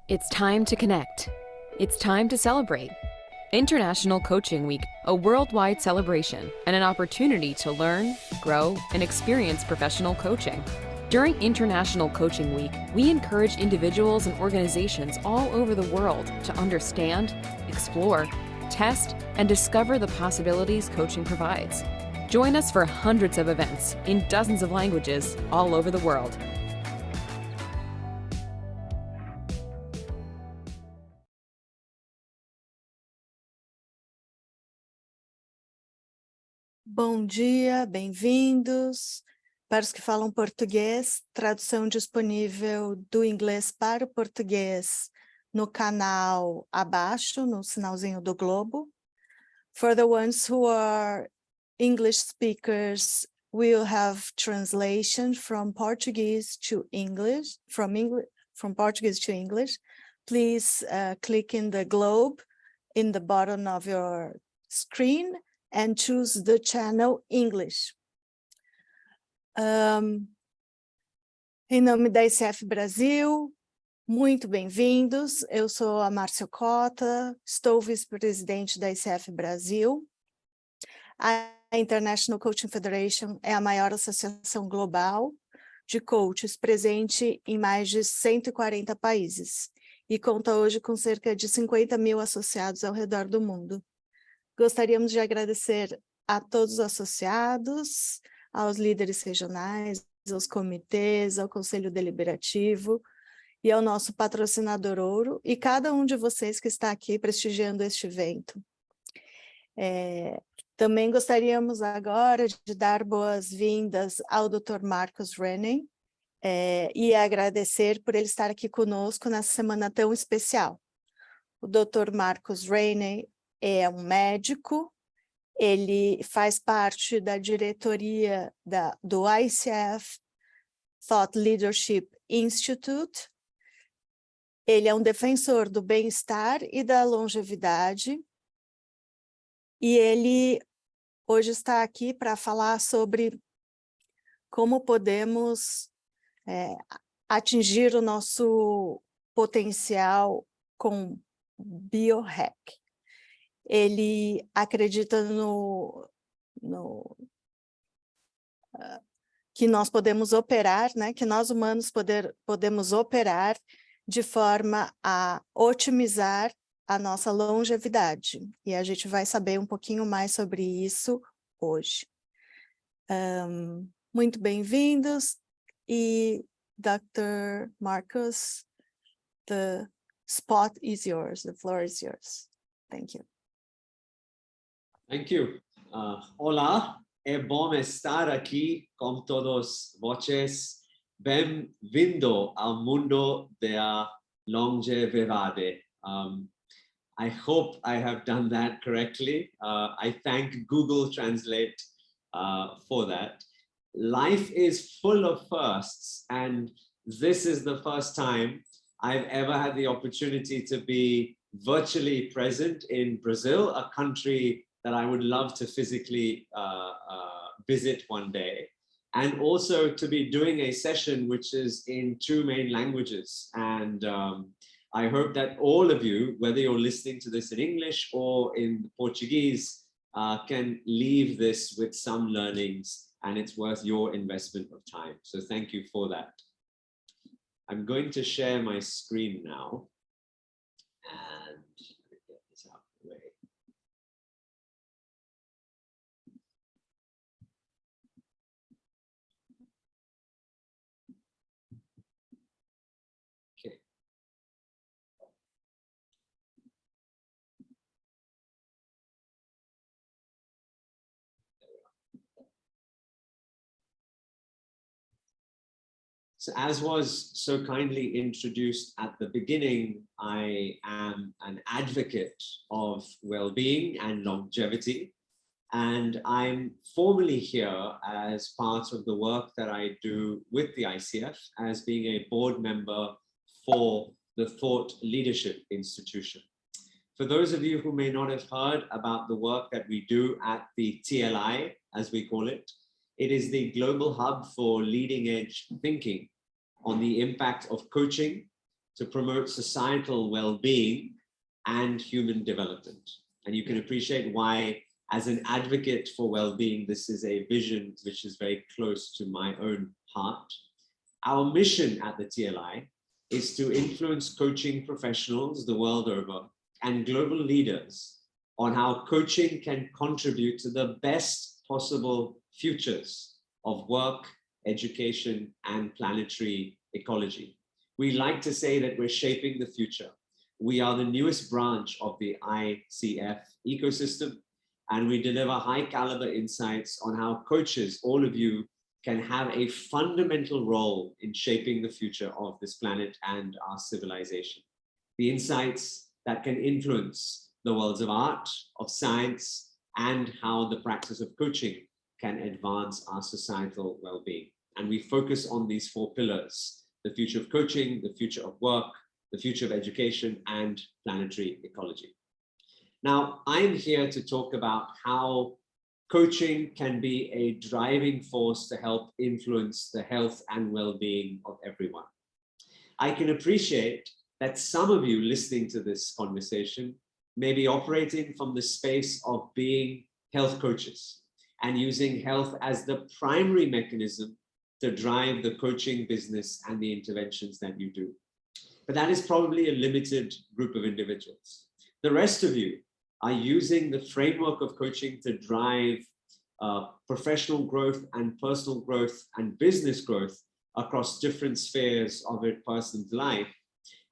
It's time to connect. It's time to celebrate. International Coaching Week, a worldwide celebration and an opportunity to learn, grow, and experience professional coaching. During International Coaching Week, we encourage individuals and organizations all over the world to understand, explore, test, and discover the possibilities coaching provides. Join us for hundreds of events in dozens of languages all over the world. Bom dia, bem-vindos. Para os que falam português, tradução disponível do inglês para o português no canal abaixo, no sinalzinho do globo. For the ones who are English speakers, we'll have translation from Portuguese to English, from Portuguese to English. Please click in the globe in the bottom of your screen and choose the channel English. Em nome da ICF Brasil, muito bem-vindos. Eu sou a Márcia Cota, estou vice-presidente da ICF Brasil. A International Coaching Federation é a maior associação global de coaches presente em mais de 140 países e conta hoje com cerca de 50 mil associados ao redor do mundo. Gostaríamos de agradecer a todos os associados, aos líderes regionais, aos comitês, ao Conselho Deliberativo e ao nosso patrocinador Ouro e cada um de vocês que está aqui prestigiando este evento. Também gostaríamos agora de dar boas-vindas ao Dr. Marcus Rennie e agradecer por ele estar aqui conosco nessa semana tão especial. O Dr. Marcus Rennie é um médico, ele faz parte da diretoria do ICF Thought Leadership Institute, ele é um defensor do bem-estar e da longevidade, e ele hoje está aqui para falar sobre como podemos atingir o nosso potencial com biohack. Ele acredita que nós podemos operar, né? Que nós humanos podemos operar de forma a otimizar a nossa longevidade. E a gente vai saber um pouquinho mais sobre isso hoje. Muito bem-vindos. E Dr. Marcus, the spot is yours, the floor is yours. Thank you. Thank you. Olá, é bom estar aqui com todos vocês. Bem-vindo ao mundo da longevidade. I hope I have done that correctly. I thank Google Translate for that. Life is full of firsts, and this is the first time I've ever had the opportunity to be virtually present in Brazil, a country that I would love to physically visit one day, and also to be doing a session which is in 2 main languages. And I hope that all of you, whether you're listening to this in English or in Portuguese, can leave this with some learnings, and it's worth your investment of time. So thank you for that. I'm going to share my screen now. And let me get this out of the way. Okay. So as was so kindly introduced at the beginning, I am an advocate of well-being and longevity, and I'm formally here as part of the work that I do with the ICF as being a board member for the Thought Leadership Institution. For those of you who may not have heard about the work that we do at the TLI, as we call it, it is the global hub for leading edge thinking on the impact of coaching to promote societal well-being and human development. And you can appreciate why, as an advocate for well-being, this is a vision which is very close to my own heart. Our mission at the TLI is to influence coaching professionals the world over and global leaders on how coaching can contribute to the best possible futures of work, education, and planetary ecology. We like to say that we're shaping the future. We are the newest branch of the ICF ecosystem, and we deliver high caliber insights on how coaches, all of you, can have a fundamental role in shaping the future of this planet and our civilization. The insights that can influence the worlds of art, of science, and how the practice of coaching can advance our societal well-being. And we focus on these four pillars: the future of coaching, the future of work, the future of education, and planetary ecology. Now, I'm here to talk about how coaching can be a driving force to help influence the health and well-being of everyone. I can appreciate that some of you listening to this conversation may be operating from the space of being health coaches and using health as the primary mechanism to drive the coaching business and the interventions that you do. But that is probably a limited group of individuals. The rest of you are using the framework of coaching to drive professional growth and personal growth and business growth across different spheres of a person's life.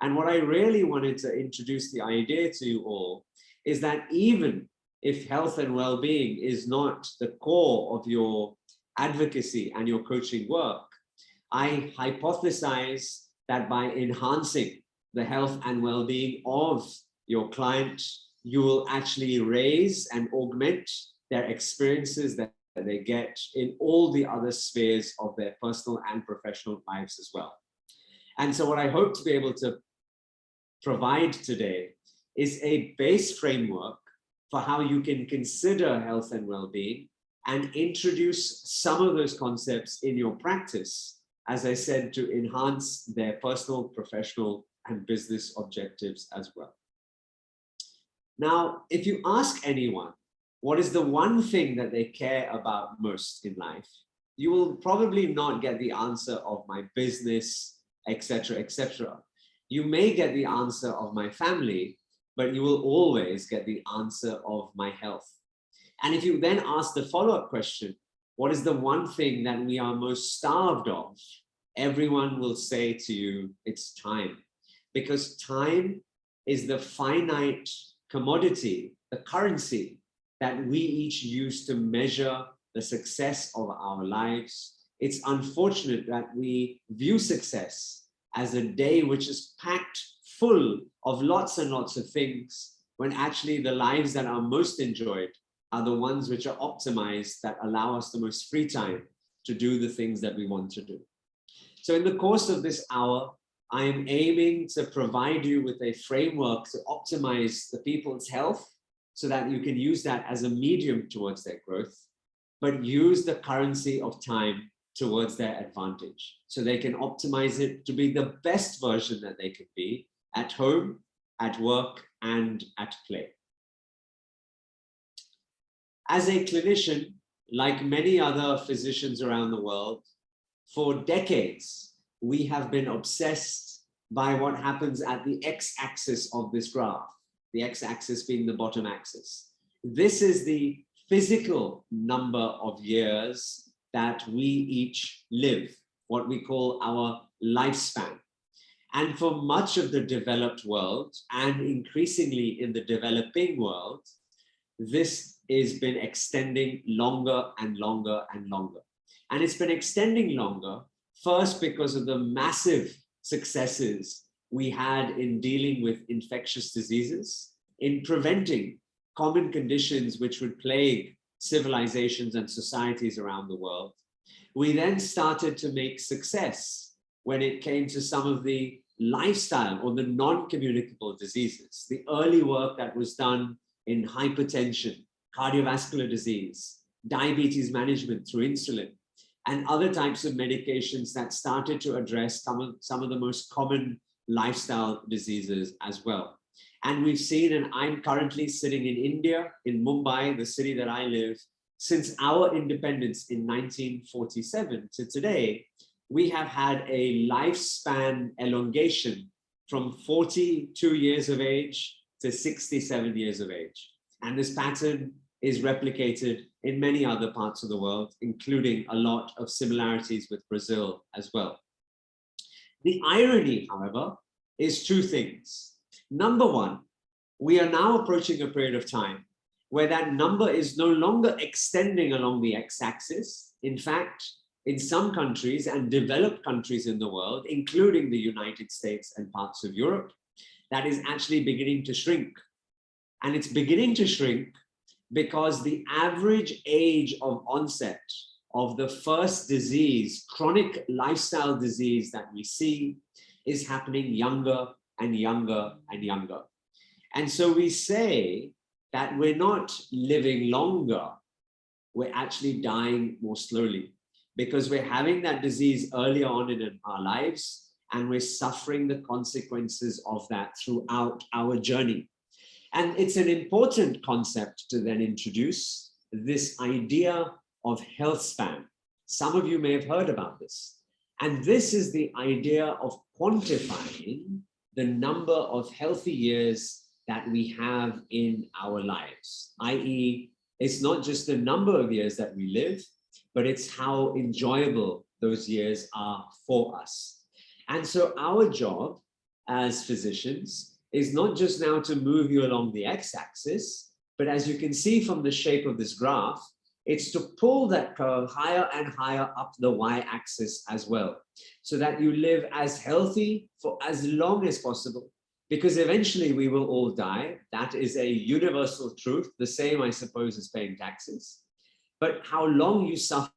And what I really wanted to introduce the idea to you all is that even if health and well-being is not the core of your advocacy and your coaching work, I hypothesize that by enhancing the health and well-being of your client, you will actually raise and augment their experiences that they get in all the other spheres of their personal and professional lives as well. And so what I hope to be able to provide today is a base framework for how you can consider health and well-being and introduce some of those concepts in your practice, as I said, to enhance their personal, professional, and business objectives as well. Now, if you ask anyone, what is the one thing that they care about most in life, you will probably not get the answer of my business, etc., etc. You may get the answer of my family, but you will always get the answer of my health. And if you then ask the follow-up question, what is the one thing that we are most starved of? Everyone will say to you, it's time. Because time is the finite commodity, the currency that we each use to measure the success of our lives. It's unfortunate that we view success as a day which is packed full of lots and lots of things, when actually the lives that are most enjoyed are the ones which are optimized, that allow us the most free time to do the things that we want to do. So in the course of this hour, I am aiming to provide you with a framework to optimize the people's health so that you can use that as a medium towards their growth, but use the currency of time towards their advantage. So they can optimize it to be the best version that they can be at home, at work, and at play. As a clinician, like many other physicians around the world, for decades, we have been obsessed by what happens at the x-axis of this graph, the x-axis being the bottom axis. This is the physical number of years that we each live, what we call our lifespan. And for much of the developed world, and increasingly in the developing world, this has been extending longer and longer and longer. And it's been extending longer, first because of the massive successes we had in dealing with infectious diseases, in preventing common conditions which would plague civilizations and societies around the world. We then started to make success when it came to some of the lifestyle or the non-communicable diseases, the early work that was done in hypertension, cardiovascular disease, diabetes management through insulin, and other types of medications that started to address some of the most common lifestyle diseases as well. And we've seen, and I'm currently sitting in India, in Mumbai, the city that I live, since our independence in 1947 to today, we have had a lifespan elongation from 42 years of age to 67 years of age. And this pattern is replicated in many other parts of the world, including a lot of similarities with Brazil as well. The irony, however, is two things. Number one, we are now approaching a period of time where that number is no longer extending along the x-axis. In fact, in some countries and developed countries in the world, including the United States and parts of Europe, that is actually beginning to shrink. And it's beginning to shrink because the average age of onset of the first disease, chronic lifestyle disease that we see, is happening younger and younger and younger. And so we say that we're not living longer, we're actually dying more slowly because we're having that disease earlier on in our lives and we're suffering the consequences of that throughout our journey. And it's an important concept to then introduce, this idea of health span. Some of you may have heard about this. And this is the idea of quantifying the number of healthy years that we have in our lives, i.e., it's not just the number of years that we live, but it's how enjoyable those years are for us. And so our job as physicians is not just now to move you along the x-axis, but as you can see from the shape of this graph, it's to pull that curve higher and higher up the y-axis as well, so that you live as healthy for as long as possible, because eventually we will all die. That is a universal truth, the same, I suppose, as paying taxes. But how long you suffer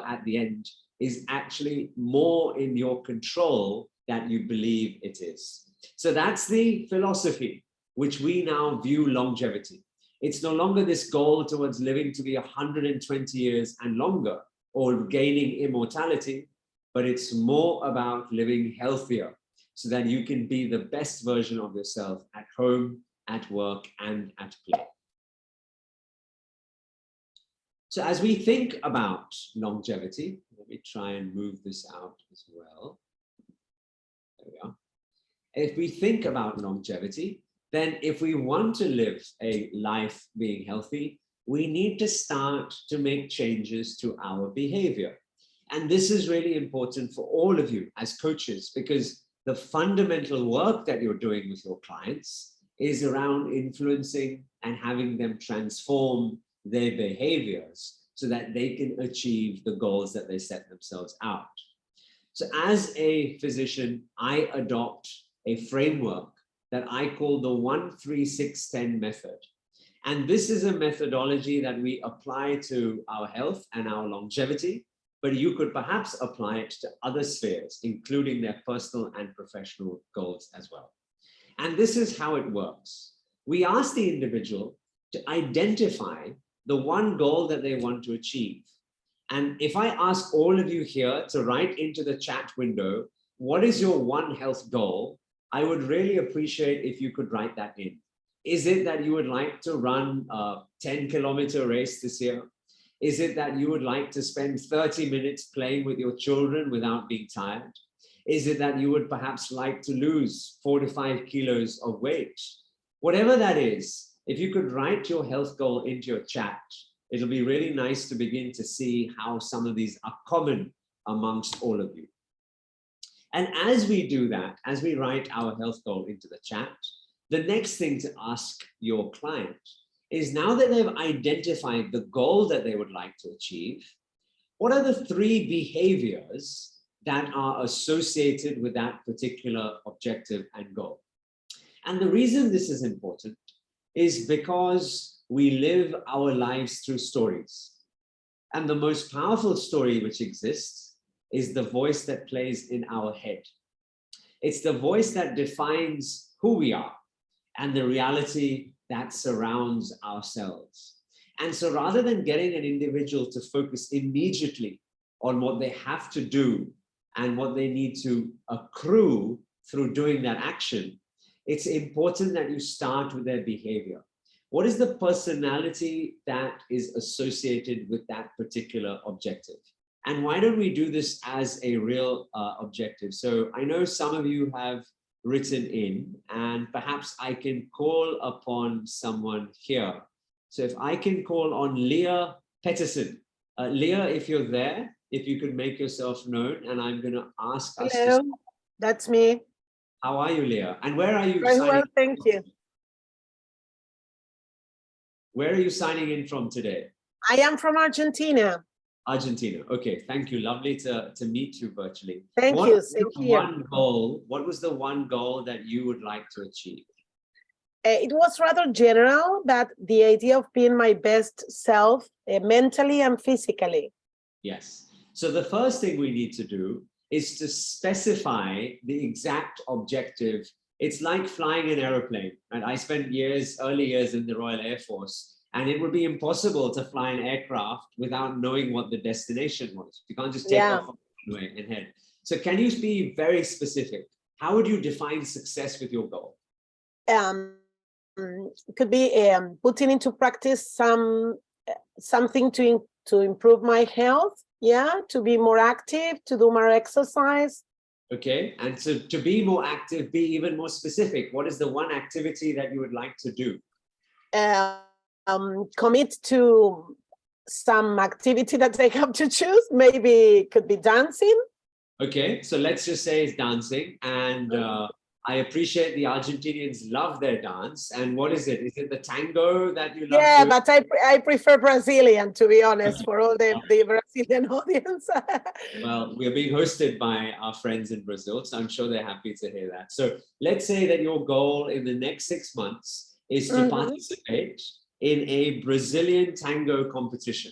at the end is actually more in your control than you believe it is. So that's the philosophy, which we now view longevity. It's no longer this goal towards living to be 120 years and longer or gaining immortality, but it's more about living healthier so that you can be the best version of yourself at home, at work, and at play. So as we think about longevity, let me try and move this out as well. There we are. If we think about longevity, then if we want to live a life being healthy, we need to start to make changes to our behavior. And this is really important for all of you as coaches, because the fundamental work that you're doing with your clients is around influencing and having them transform their behaviors so that they can achieve the goals that they set themselves out. So as a physician, I adopt a framework that I call the 1-3-6-10 method. And this is a methodology that we apply to our health and our longevity, but you could perhaps apply it to other spheres, including their personal and professional goals as well. And this is how it works. We ask the individual to identify the one goal that they want to achieve. And if I ask all of you here to write into the chat window, what is your one health goal? I would really appreciate if you could write that in. Is it that you would like to run a 10-kilometer race this year? Is it that you would like to spend 30 minutes playing with your children without being tired? Is it that you would perhaps like to lose 4 to 5 kilos of weight? Whatever that is, if you could write your health goal into your chat, it'll be really nice to begin to see how some of these are common amongst all of you. And as we do that, as we write our health goal into the chat, the next thing to ask your client is, now that they've identified the goal that they would like to achieve, what are the 3 behaviors that are associated with that particular objective and goal? And the reason this is important is because we live our lives through stories. And the most powerful story which exists is the voice that plays in our head. It's the voice that defines who we are and the reality that surrounds ourselves. And so rather than getting an individual to focus immediately on what they have to do and what they need to accrue through doing that action, it's important that you start with their behavior. What is the personality that is associated with that particular objective? And why don't we do this as a real objective? So I know some of you have written in, and perhaps I can call upon someone here. So if I can call on Leah Peterson. Leah, if you're there, if you could make yourself known, and I'm going to ask us Hello, to... that's me. How are you, Leah? And where are you Very signing well, thank you. Where are you signing in from today? I am from Argentina. Argentina. Okay, thank you. Lovely to meet you virtually. Thank What you, was same the here. What was the one goal that you would like to achieve? It was rather general, but the idea of being my best self, mentally and physically. Yes. So the first thing we need to do is to specify the exact objective. It's like flying an aeroplane. And I spent early years in the Royal Air Force, and it would be impossible to fly an aircraft without knowing what the destination was. You can't just take off and head. So can you be very specific? How would you define success with your goal? It could be putting into practice something to improve my health, to be more active, to do more exercise. Okay, and to be more active, be even more specific. What is the one activity that you would like to do? Commit to some activity that I have to choose. Maybe it could be dancing. Okay, so let's just say it's dancing, and I appreciate the Argentinians love their dance. And what is it? Is it the tango that you love? Yeah, but I prefer Brazilian, to be honest, for all the Brazilian audience. Well, we are being hosted by our friends in Brazil, so I'm sure they're happy to hear that. So let's say that your goal in the next 6 months is to participate in a Brazilian tango competition,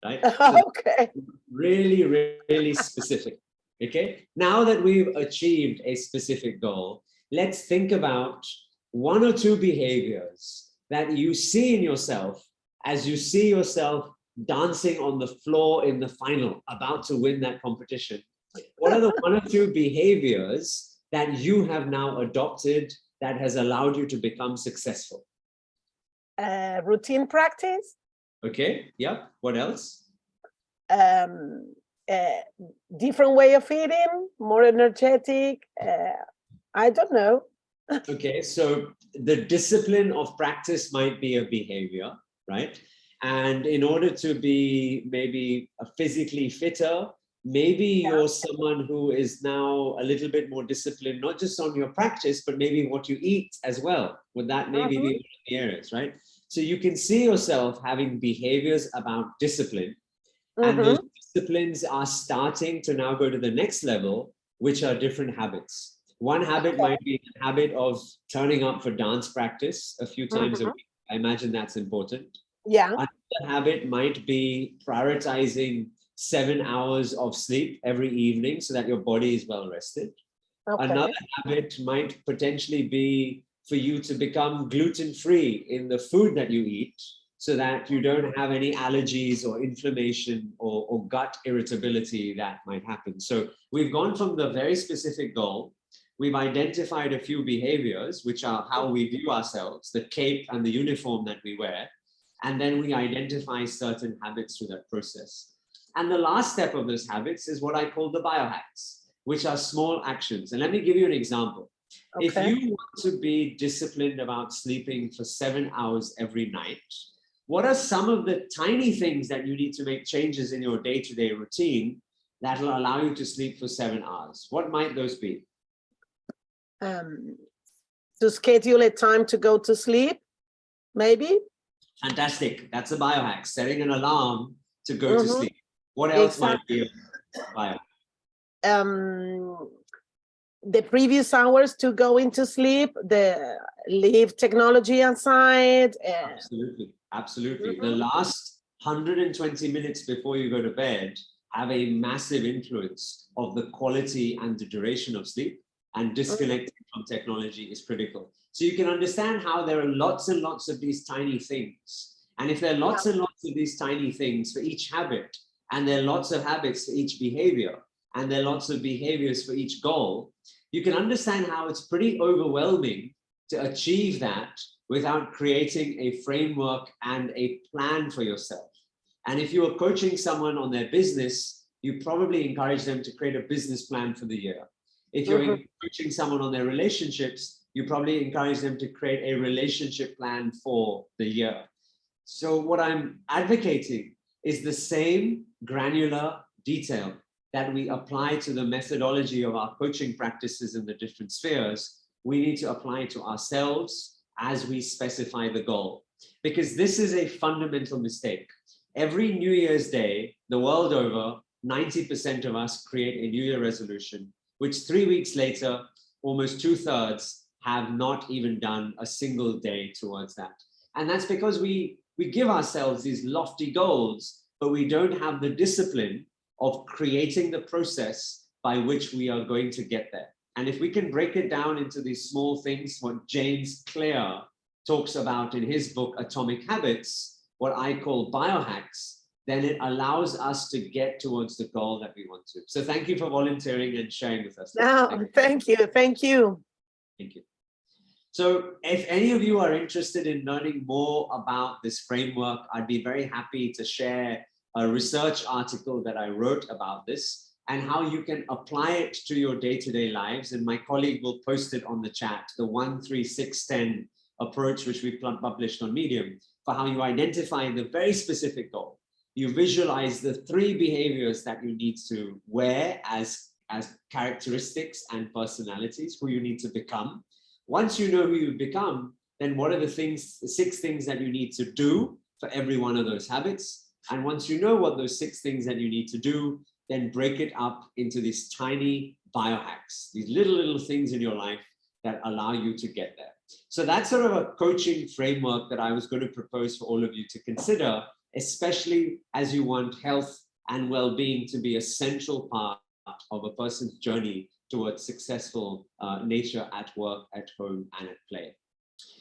right? Okay. Really, really specific. Okay, now that we've achieved a specific goal, let's think about 1 or 2 behaviors that you see in yourself as you see yourself dancing on the floor in the final, about to win that competition. What are the 1 or 2 behaviors that you have now adopted that has allowed you to become successful? Routine practice. Okay, yeah, what else? Different way of eating, more energetic. I don't know. Okay, so the discipline of practice might be a behavior, right? And in order to be maybe physically fitter, maybe you're someone who is now a little bit more disciplined, not just on your practice, but maybe what you eat as well. Would that maybe be one of the areas, right? So you can see yourself having behaviors about discipline, and those disciplines are starting to now go to the next level, which are different habits. One habit might be the habit of turning up for dance practice a few times a week. I imagine that's important. Yeah. Another habit might be prioritizing 7 hours of sleep every evening so that your body is well rested. Another habit might potentially be for you to become gluten-free in the food that you eat, so that you don't have any allergies or inflammation or gut irritability that might happen. So we've gone from the very specific goal. We've identified a few behaviors, which are how we view ourselves, the cape and the uniform that we wear. And then we identify certain habits through that process. And the last step of those habits is what I call the biohacks, which are small actions. And let me give you an example. If you want to be disciplined about sleeping for 7 hours every night, what are some of the tiny things that you need to make changes in your day-to-day routine that will allow you to sleep for 7 hours? What might those be? To schedule a time to go to sleep, maybe. Fantastic. That's a biohack, setting an alarm to go to sleep. What else might be a biohack? The previous hours to go into sleep, leave technology aside. Absolutely, absolutely. The last 120 minutes before you go to bed have a massive influence of the quality and the duration of sleep, and disconnecting from technology is critical. So you can understand how there are lots and lots of these tiny things. And if there are lots and lots of these tiny things for each habit, and there are lots of habits for each behavior, and there are lots of behaviors for each goal, you can understand how it's pretty overwhelming to achieve that without creating a framework and a plan for yourself. And if you are coaching someone on their business, you probably encourage them to create a business plan for the year. If you're coaching someone on their relationships, you probably encourage them to create a relationship plan for the year. So what I'm advocating is the same granular detail that we apply to the methodology of our coaching practices in the different spheres. We need to apply to ourselves as we specify the goal, because this is a fundamental mistake. Every New Year's Day, the world over, 90% of us create a New Year resolution, which 3 weeks later, almost 2/3 have not even done a single day towards that. And that's because we give ourselves these lofty goals, but we don't have the discipline of creating the process by which we are going to get there. And if we can break it down into these small things, what James Clear talks about in his book, Atomic Habits, what I call biohacks, then it allows us to get towards the goal that we want to. So thank you for volunteering and sharing with us. No, thank you. Thank you. Thank you. So if any of you are interested in learning more about this framework, I'd be very happy to share a research article that I wrote about this and how you can apply it to your day-to-day lives. And my colleague will post it on the chat, the 1-3-6-10 approach, which we published on Medium, for how you identify the very specific goal. You visualize the 3 behaviors that you need to wear as characteristics and personalities, who you need to become. Once you know who you become, then what are the 6 things that you need to do for every one of those habits? And once you know what those 6 things that you need to do, then break it up into these tiny biohacks, these little things in your life that allow you to get there. So that's sort of a coaching framework that I was going to propose for all of you to consider, especially as you want health and well-being to be a central part of a person's journey towards successful nature at work, at home, and at play.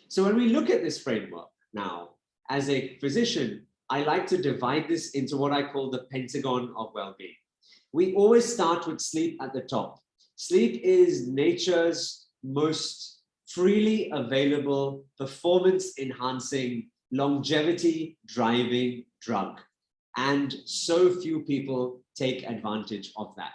So when we look at this framework now, as a physician, I like to divide this into what I call the pentagon of well-being. We always start with sleep at the top. Sleep is nature's most freely available, performance-enhancing, longevity-driving drug. And so few people take advantage of that.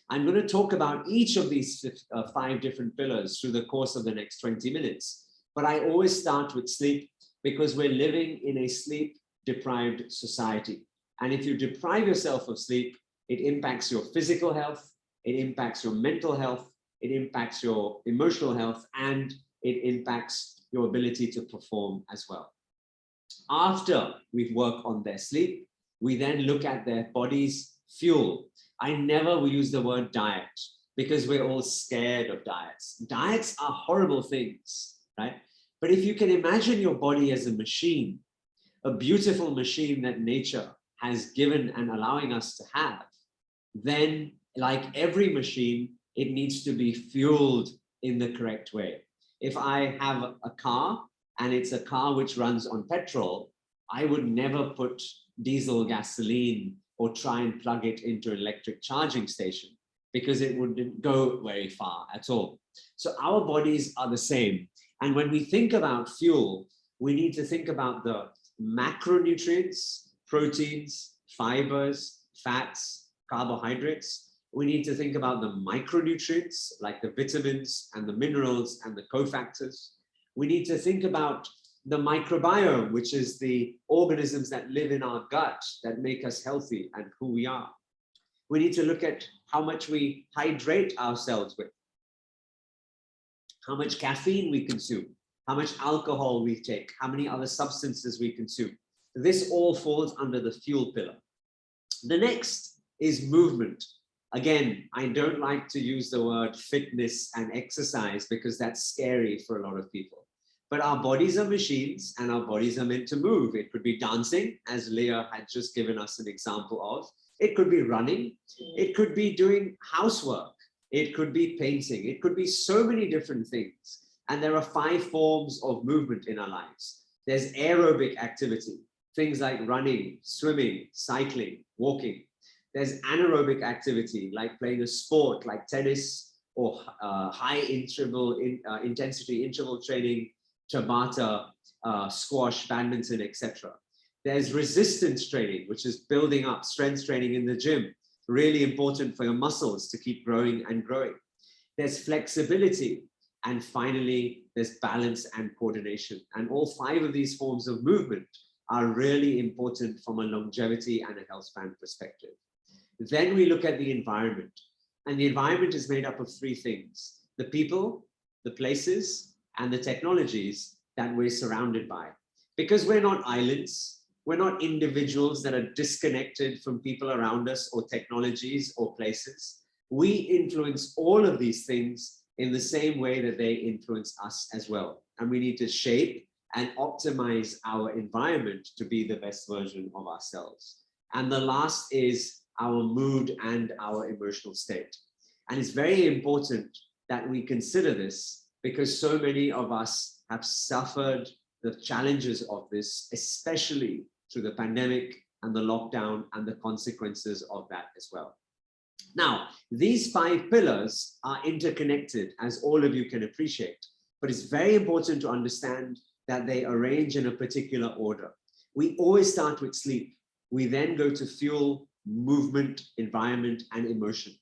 I'm going to talk about each of these 5 different pillars through the course of the next 20 minutes. But I always start with sleep because we're living in a sleep-deprived society. And if you deprive yourself of sleep, it impacts your physical health, it impacts your mental health, it impacts your emotional health, and it impacts your ability to perform as well. After we've worked on their sleep, we then look at their body's fuel. I never will use the word diet because we're all scared of diets. Diets are horrible things, right? But if you can imagine your body as a machine, a beautiful machine that nature has given and allowing us to have, then like every machine, it needs to be fueled in the correct way. If I have a car and it's a car which runs on petrol, I would never put diesel gasoline or try and plug it into an electric charging station because it wouldn't go very far at all. So our bodies are the same. And when we think about fuel, we need to think about the macronutrients, proteins, fibers, fats, carbohydrates. We need to think about the micronutrients like the vitamins and the minerals and the cofactors. We need to think about the microbiome, which is the organisms that live in our gut that make us healthy and who we are. We need to look at how much we hydrate ourselves with, how much caffeine we consume, how much alcohol we take, how many other substances we consume. This all falls under the fuel pillar. The next is movement. Again, I don't like to use the word fitness and exercise because that's scary for a lot of people. But our bodies are machines and our bodies are meant to move. It could be dancing, as Leah had just given us an example of. It could be running. It could be doing housework. It could be painting. It could be so many different things. And there are 5 forms of movement in our lives. There's aerobic activity, things like running, swimming, cycling, walking. There's anaerobic activity, like playing a sport like tennis or high intensity interval training, Tabata, squash, badminton, etc. There's resistance training, which is building up strength training in the gym, really important for your muscles to keep growing and growing. There's flexibility. And finally, there's balance and coordination. And all 5 of these forms of movement are really important from a longevity and a health span perspective. Then we look at the environment. And the environment is made up of 3 things: the people, the places, and the technologies that we're surrounded by. Because we're not islands, we're not individuals that are disconnected from people around us or technologies or places. We influence all of these things in the same way that they influence us as well. And we need to shape and optimize our environment to be the best version of ourselves. And the last is our mood and our emotional state. And it's very important that we consider this, because so many of us have suffered the challenges of this, especially through the pandemic and the lockdown and the consequences of that as well. Now, these 5 pillars are interconnected, as all of you can appreciate, but it's very important to understand that they arrange in a particular order. We always start with sleep. We then go to fuel, movement, environment, and emotion.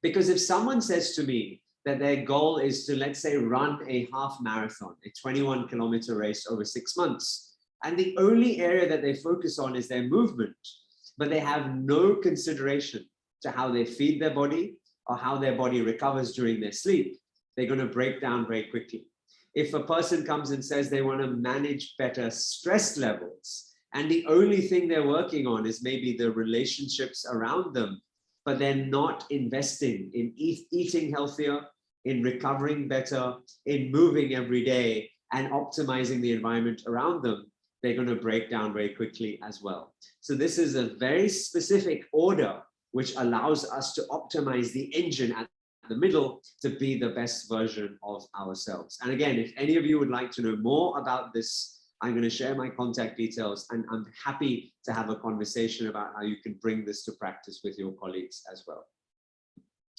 Because if someone says to me that their goal is to, let's say, run a half marathon, a 21-kilometer race over 6 months, and the only area that they focus on is their movement, but they have no consideration to how they feed their body or how their body recovers during their sleep, they're going to break down very quickly. If a person comes and says they want to manage better stress levels, and the only thing they're working on is maybe the relationships around them, but they're not investing in eating healthier, in recovering better, in moving every day, and optimizing the environment around them, they're going to break down very quickly as well. So this is a very specific order which allows us to optimize the engine at the middle to be the best version of ourselves. And again, if any of you would like to know more about this, I'm going to share my contact details, and I'm happy to have a conversation about how you can bring this to practice with your colleagues as well.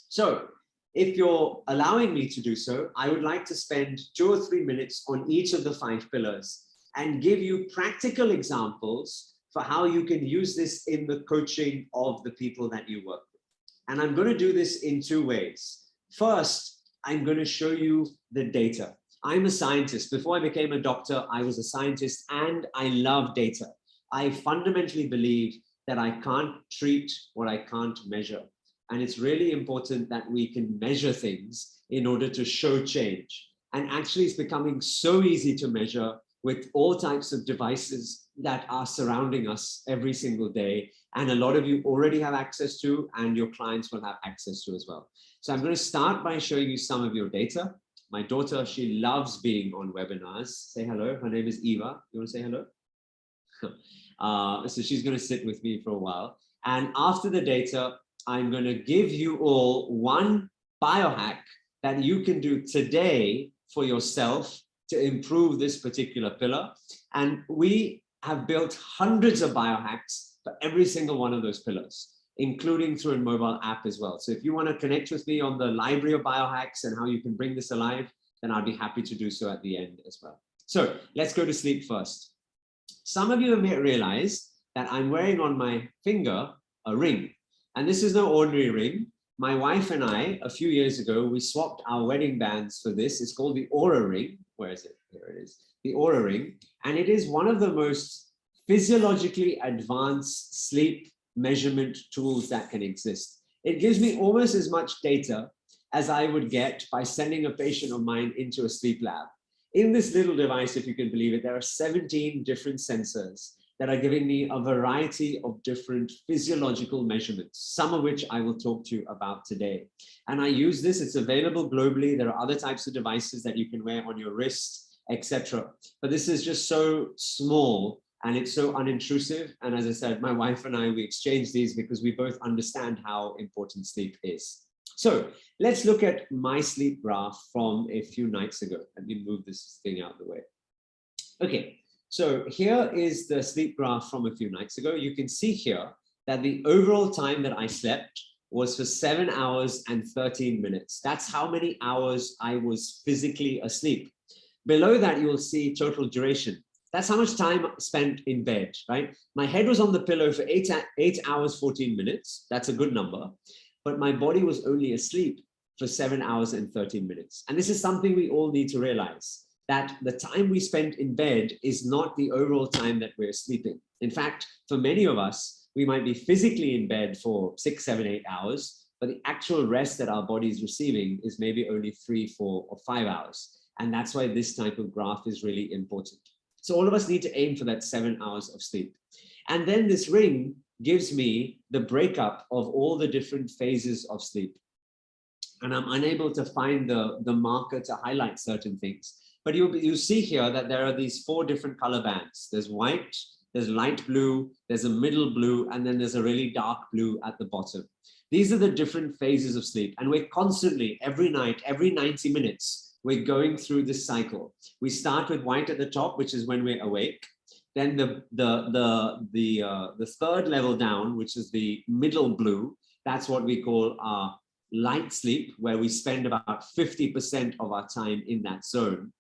So if you're allowing me to do so, I would like to spend 2 or 3 minutes on each of the 5 pillars and give you practical examples for how you can use this in the coaching of the people that you work with. And I'm going to do this in 2 ways. First, I'm going to show you the data. I'm a scientist. Before I became a doctor, I was a scientist, and I love data. I fundamentally believe that I can't treat what I can't measure. And it's really important that we can measure things in order to show change. And actually, it's becoming so easy to measure with all types of devices that are surrounding us every single day. And a lot of you already have access to, and your clients will have access to as well. So I'm going to start by showing you some of your data. My daughter, she loves being on webinars. Say hello. Her name is Eva. You want to say hello? So she's going to sit with me for a while. And after the data, I'm going to give you all one biohack that you can do today for yourself to improve this particular pillar. And we have built hundreds of biohacks for every single one of those pillars, including through a mobile app as well. So if you want to connect with me on the library of biohacks and how you can bring this alive, then I'll be happy to do so at the end as well. So let's go to sleep first. Some of you may realize that I'm wearing on my finger a ring. And this is no ordinary ring. My wife and I, a few years ago, we swapped our wedding bands for this. It's called the Aura Ring. Where is it? Here it is. The Aura Ring. And it is one of the most physiologically advanced sleep measurement tools that can exist. It gives me almost as much data as I would get by sending a patient of mine into a sleep lab. In this little device, if you can believe it, there are 17 different sensors that are giving me a variety of different physiological measurements, some of which I will talk to you about today. And I use this, it's available globally. There are other types of devices that you can wear on your wrist, etc. But this is just so small and it's so unintrusive. And as I said, my wife and I, we exchange these because we both understand how important sleep is. So let's look at my sleep graph from a few nights ago. Let me move this thing out of the way. Okay. So here is the sleep graph from a few nights ago. You can see here that the overall time that I slept was for 7 hours and 13 minutes. That's how many hours I was physically asleep. Below that, you will see total duration. That's how much time spent in bed, right? My head was on the pillow for 8 hours, 14 minutes. That's a good number. But my body was only asleep for 7 hours and 13 minutes. And this is something we all need to realize, that the time we spend in bed is not the overall time that we're sleeping. In fact, for many of us, we might be physically in bed for 6, 7, 8 hours, but the actual rest that our body is receiving is maybe only 3, 4, or 5 hours. And that's why this type of graph is really important. So all of us need to aim for that 7 hours of sleep. And then this ring gives me the breakup of all the different phases of sleep. And I'm unable to find the marker to highlight certain things. But you see here that there are these 4 different color bands. There's white, there's light blue, there's a middle blue, and then there's a really dark blue at the bottom. These are the different phases of sleep. And we're constantly, every night, every 90 minutes, we're going through this cycle. We start with white at the top, which is when we're awake. Then the third level down, which is the middle blue, that's what we call our light sleep, where we spend about 50% of our time in that zone.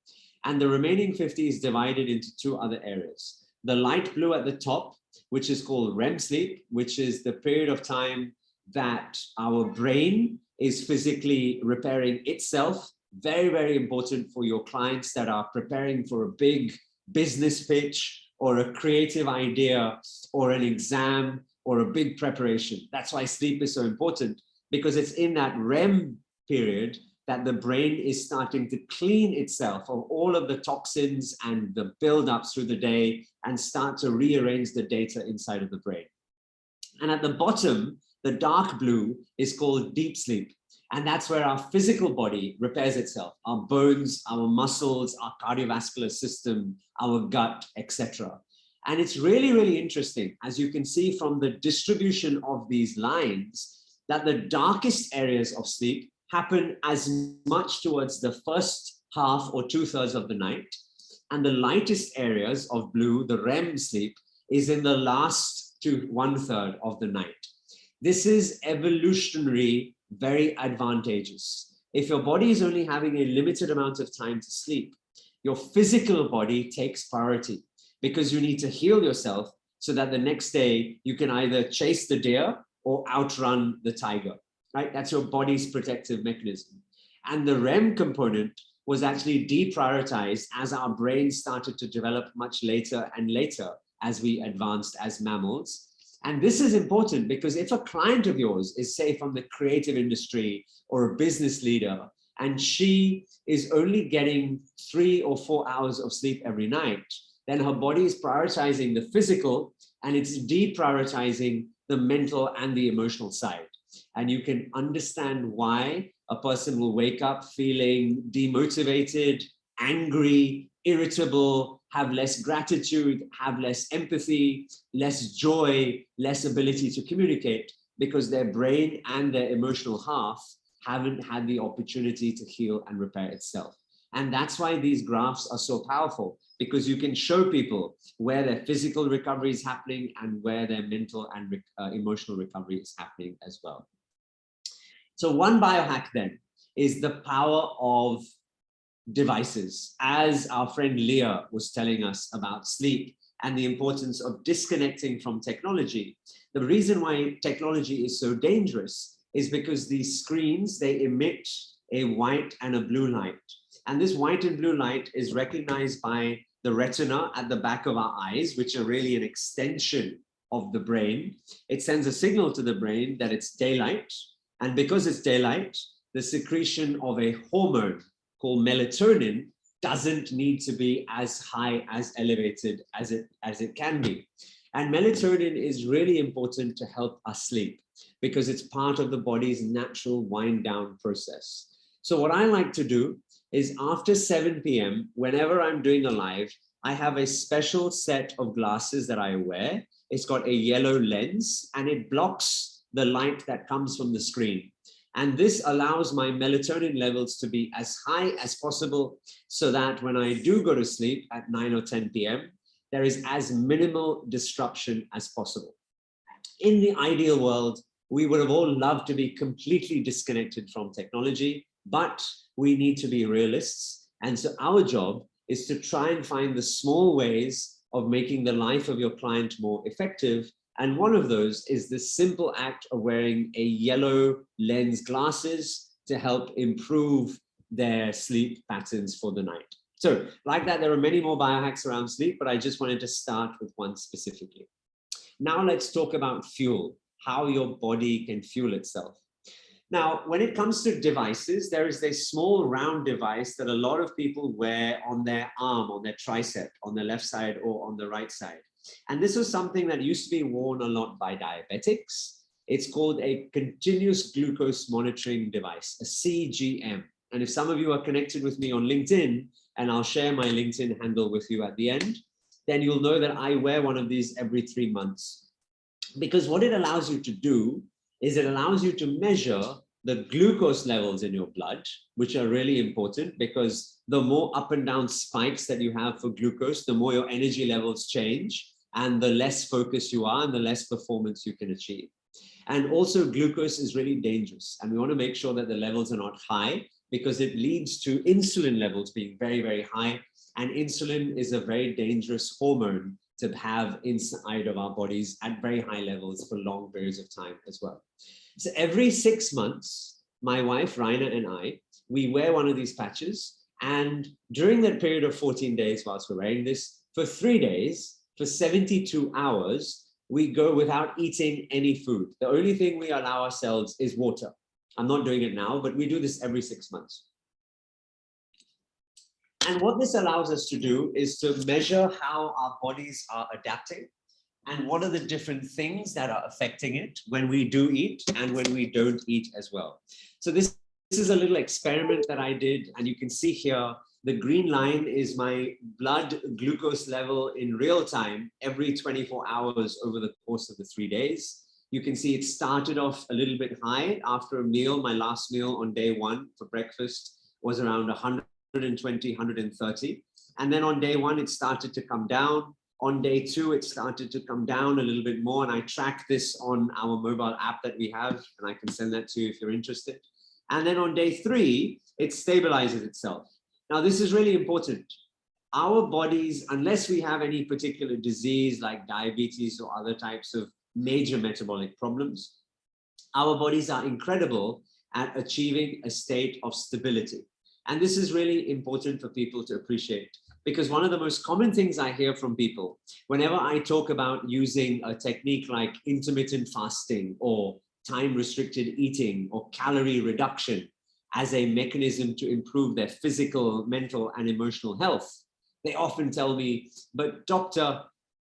And the remaining 50 is divided into 2 other areas. The light blue at the top, which is called REM sleep, which is the period of time that our brain is physically repairing itself. Very, very important for your clients that are preparing for a big business pitch or a creative idea or an exam or a big preparation. That's why sleep is so important, because it's in that REM period that the brain is starting to clean itself of all of the toxins and the buildups through the day and start to rearrange the data inside of the brain. And at the bottom, the dark blue is called deep sleep. And that's where our physical body repairs itself, our bones, our muscles, our cardiovascular system, our gut, etc. And it's really, really interesting, as you can see from the distribution of these lines, that the darkest areas of sleep happen as much towards the first half or 2/3 of the night. And the lightest areas of blue, the REM sleep, is in the last 1/3 of the night. This is evolutionary, very advantageous. If your body is only having a limited amount of time to sleep, your physical body takes priority, because you need to heal yourself so that the next day you can either chase the deer or outrun the tiger, right? That's your body's protective mechanism. And the REM component was actually deprioritized as our brains started to develop much later and later as we advanced as mammals. And this is important because if a client of yours is, say, from the creative industry or a business leader, and she is only getting 3 or 4 hours of sleep every night, then her body is prioritizing the physical and it's deprioritizing the mental and the emotional side. And you can understand why a person will wake up feeling demotivated, angry, irritable, have less gratitude, have less empathy, less joy, less ability to communicate, because their brain and their emotional half haven't had the opportunity to heal and repair itself. And that's why these graphs are so powerful, because you can show people where their physical recovery is happening and where their mental and emotional recovery is happening as well. So one biohack then is the power of devices. As our friend Leah was telling us about sleep and the importance of disconnecting from technology, the reason why technology is so dangerous is because these screens, they emit a white and a blue light. And this white and blue light is recognized by the retina at the back of our eyes, which are really an extension of the brain. It sends a signal to the brain that it's daylight. And because it's daylight, the secretion of a hormone called melatonin doesn't need to be as high, as elevated as it can be. And melatonin is really important to help us sleep because it's part of the body's natural wind down process. So what I like to do is after 7 p.m., whenever I'm doing a live, I have a special set of glasses that I wear. It's got a yellow lens and it blocks the light that comes from the screen. And this allows my melatonin levels to be as high as possible so that when I do go to sleep at 9 or 10 p.m., there is as minimal disruption as possible. In the ideal world, we would have all loved to be completely disconnected from technology, but we need to be realists. And so our job is to try and find the small ways of making the life of your client more effective. And one of those is the simple act of wearing a yellow lens glasses to help improve their sleep patterns for the night. So like that, there are many more biohacks around sleep, but I just wanted to start with one specifically. Now let's talk about fuel, how your body can fuel itself. Now, when it comes to devices, there is a small round device that a lot of people wear on their arm, on their tricep, on the left side or on the right side. And this was something that used to be worn a lot by diabetics. It's called a continuous glucose monitoring device, a CGM. And if some of you are connected with me on LinkedIn, and I'll share my LinkedIn handle with you at the end, then you'll know that I wear one of these every 3 months. Because what it allows you to do is it allows you to measure the glucose levels in your blood, which are really important because the more up and down spikes that you have for glucose, the more your energy levels change and the less focused you are and the less performance you can achieve. And also glucose is really dangerous. And we want to make sure that the levels are not high because it leads to insulin levels being very, very high. And insulin is a very dangerous hormone to have inside of our bodies at very high levels for long periods of time as well. So every 6 months, my wife, Raina, and I, we wear one of these patches. And during that period of 14 days, whilst we're wearing this, for 3 days, for 72 hours, we go without eating any food. The only thing we allow ourselves is water. I'm not doing it now, but we do this every 6 months. And what this allows us to do is to measure how our bodies are adapting and what are the different things that are affecting it when we do eat and when we don't eat as well. So this is a little experiment that I did, and you can see here, the green line is my blood glucose level in real time every 24 hours over the course of the 3 days. You can see it started off a little bit high after a meal. My last meal on day 1 for breakfast was around 120, 130. And then on day 1, it started to come down. On day 2, it started to come down a little bit more. And I track this on our mobile app that we have, and I can send that to you if you're interested. And then on day 3, it stabilizes itself. Now, this is really important. Our bodies, unless we have any particular disease like diabetes or other types of major metabolic problems, our bodies are incredible at achieving a state of stability. And this is really important for people to appreciate, because one of the most common things I hear from people whenever I talk about using a technique like intermittent fasting or time-restricted eating or calorie reduction as a mechanism to improve their physical, mental, and emotional health, they often tell me, but doctor,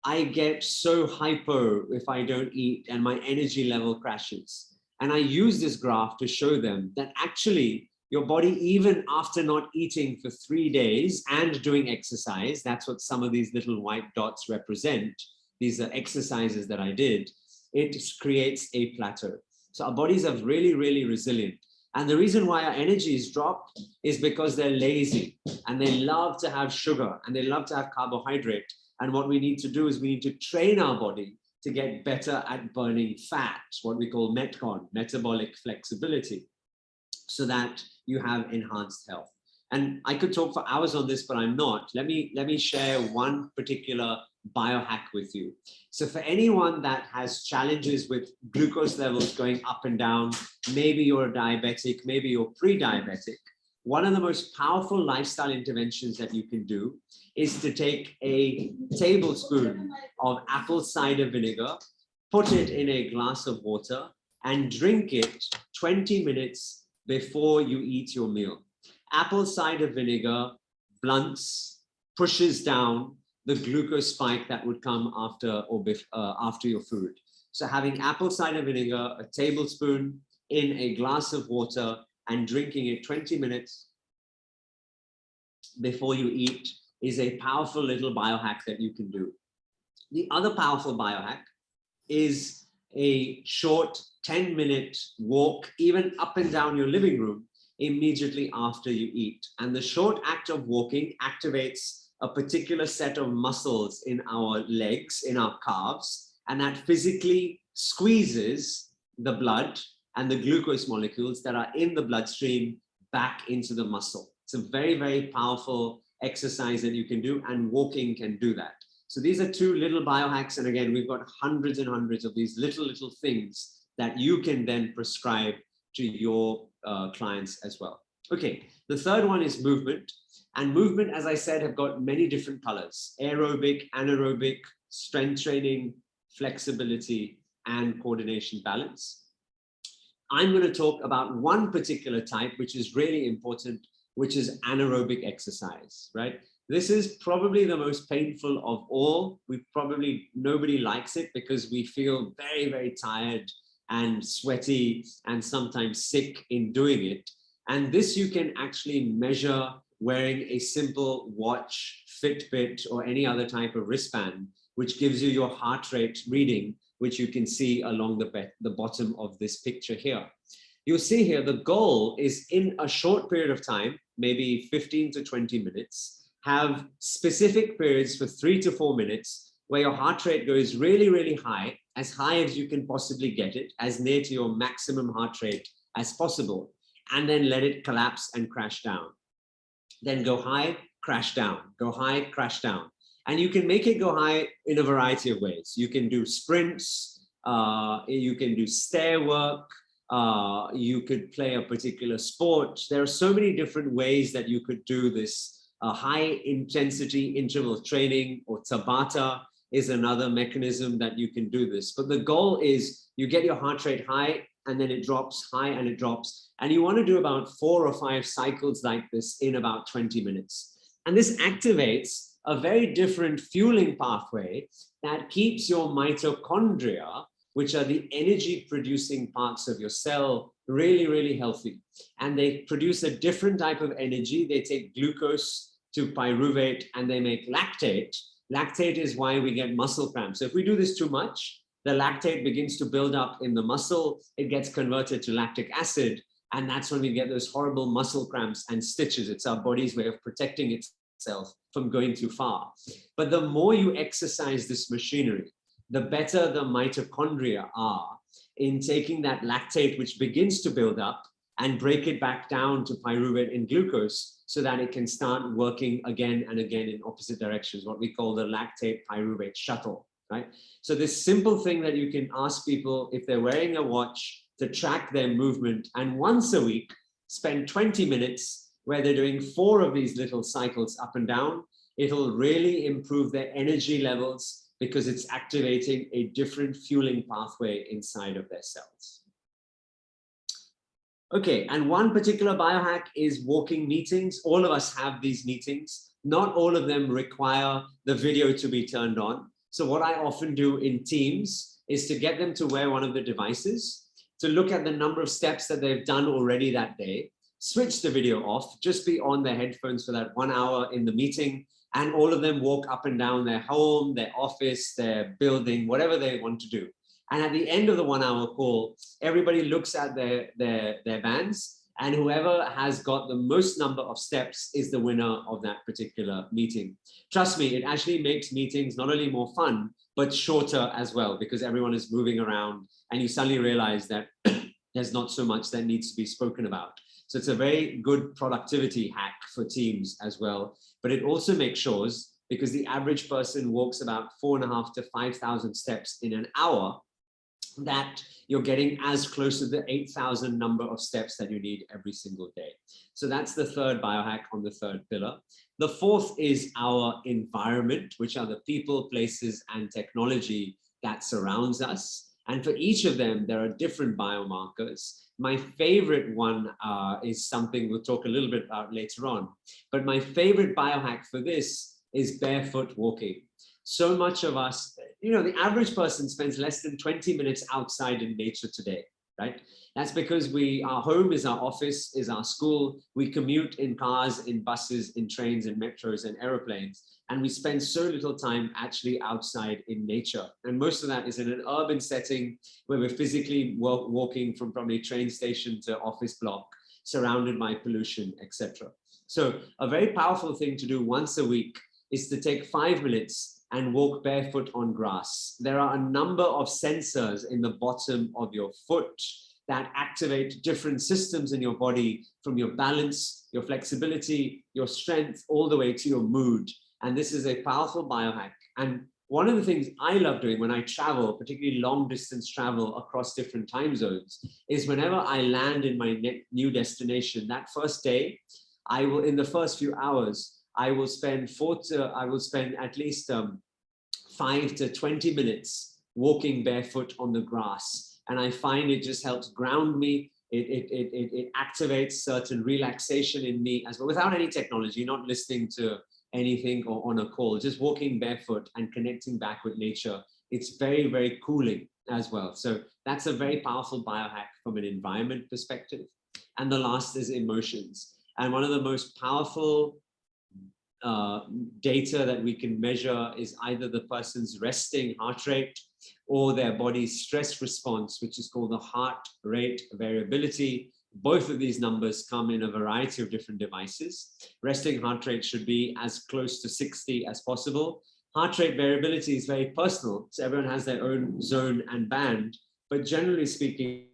I get so hypo if I don't eat and my energy level crashes. And I use this graph to show them that actually your body, even after not eating for 3 days and doing exercise, that's what some of these little white dots represent. These are exercises that I did. It creates a plateau. So our bodies are really, really resilient. And the reason why our energy is dropped is because they're lazy and they love to have sugar and they love to have carbohydrate. And what we need to do is we need to train our body to get better at burning fat, what we call METCON, metabolic flexibility, so that you have enhanced health. And I could talk for hours on this, but I'm not. Let me share one particular biohack with you. So for anyone that has challenges with glucose levels going up and down, maybe you're a diabetic, maybe you're pre-diabetic, one of the most powerful lifestyle interventions that you can do is to take a tablespoon of apple cider vinegar, put it in a glass of water, and drink it 20 minutes before you eat your meal. Apple cider vinegar blunts, pushes down the glucose spike that would come after your food. So having apple cider vinegar, a tablespoon in a glass of water, and drinking it 20 minutes before you eat is a powerful little biohack that you can do. The other powerful biohack is a short 10-minute walk, even up and down your living room, immediately after you eat. And the short act of walking activates a particular set of muscles in our legs, in our calves, and that physically squeezes the blood and the glucose molecules that are in the bloodstream back into the muscle. It's a very, very powerful exercise that you can do, and walking can do that. So these are two little biohacks. And again, we've got hundreds and hundreds of these little things that you can then prescribe to your clients as well. Okay, the third one is movement. And movement, as I said, have got many different colors: aerobic, anaerobic, strength training, flexibility, and coordination balance. I'm going to talk about one particular type, which is really important, which is anaerobic exercise, right? This is probably the most painful of all. Nobody likes it because we feel very, very tired and sweaty and sometimes sick in doing it. And this you can actually measure wearing a simple watch, Fitbit, or any other type of wristband, which gives you your heart rate reading, which you can see along the bottom of this picture here. You'll see here, the goal is in a short period of time, maybe 15 to 20 minutes, have specific periods for 3 to 4 minutes where your heart rate goes really, really high as you can possibly get it, as near to your maximum heart rate as possible, and then let it collapse and crash down. Then go high, crash down, go high, crash down. And you can make it go high in a variety of ways. You can do sprints, you can do stair work, you could play a particular sport. There are so many different ways that you could do this. High intensity interval training, or Tabata, is another mechanism that you can do this. But the goal is you get your heart rate high, and then it drops, high, and it drops. And you want to do about 4 or 5 cycles like this in about 20 minutes. And this activates a very different fueling pathway that keeps your mitochondria, which are the energy producing parts of your cell, really, really healthy. And they produce a different type of energy. They take glucose to pyruvate and they make lactate. Lactate is why we get muscle cramps. So if we do this too much, the lactate begins to build up in the muscle. It gets converted to lactic acid. And that's when we get those horrible muscle cramps and stitches. It's our body's way of protecting itself from going too far. But the more you exercise this machinery, the better the mitochondria are in taking that lactate, which begins to build up, and break it back down to pyruvate and glucose so that it can start working again and again in opposite directions, what we call the lactate pyruvate shuttle, right? So this simple thing that you can ask people if they're wearing a watch to track their movement, and once a week, spend 20 minutes where they're doing 4 of these little cycles up and down. It'll really improve their energy levels because it's activating a different fueling pathway inside of their cells. Okay, and one particular biohack is walking meetings. All of us have these meetings. Not all of them require the video to be turned on. So what I often do in teams is to get them to wear one of the devices, to look at the number of steps that they've done already that day, switch the video off, just be on their headphones for that 1 hour in the meeting, and all of them walk up and down their home, their office, their building, whatever they want to do. And at the end of the 1 hour call, everybody looks at their bands, and whoever has got the most number of steps is the winner of that particular meeting. Trust me, it actually makes meetings not only more fun, but shorter as well, because everyone is moving around and you suddenly realize that there's not so much that needs to be spoken about. So it's a very good productivity hack for teams as well. But it also makes sure, because the average person walks about 4,500 to 5,000 steps in an hour, that you're getting as close to the 8,000 number of steps that you need every single day. So that's the third biohack on the third pillar. The fourth is our environment, which are the people, places, and technology that surrounds us. And for each of them, there are different biomarkers. My favorite one is something we'll talk a little bit about later on. But my favorite biohack for this is barefoot walking. So much of us, the average person spends less than 20 minutes outside in nature today, right? That's because our home is our office, is our school. We commute in cars, in buses, in trains, in metros, and aeroplanes. And we spend so little time actually outside in nature. And most of that is in an urban setting where we're physically walking from probably train station to office block, surrounded by pollution, etc. So a very powerful thing to do once a week is to take 5 minutes and walk barefoot on grass. There are a number of sensors in the bottom of your foot that activate different systems in your body, from your balance, your flexibility, your strength, all the way to your mood. And this is a powerful biohack. And one of the things I love doing when I travel, particularly long distance travel across different time zones, is whenever I land in my new destination, that first day, I will, in the first few hours, I will spend at least 5 to 20 minutes walking barefoot on the grass. And I find it just helps ground me. It activates certain relaxation in me as well, without any technology, not listening to anything or on a call, just walking barefoot and connecting back with nature. It's very, very cooling as well. So that's a very powerful biohack from an environment perspective. And the last is emotions. And one of the most powerful data that we can measure is either the person's resting heart rate or their body's stress response, which is called the heart rate variability. Both of these numbers come in a variety of different devices. Resting heart rate should be as close to 60 as possible. Heart rate variability is very personal, so everyone has their own zone and band, but generally speaking,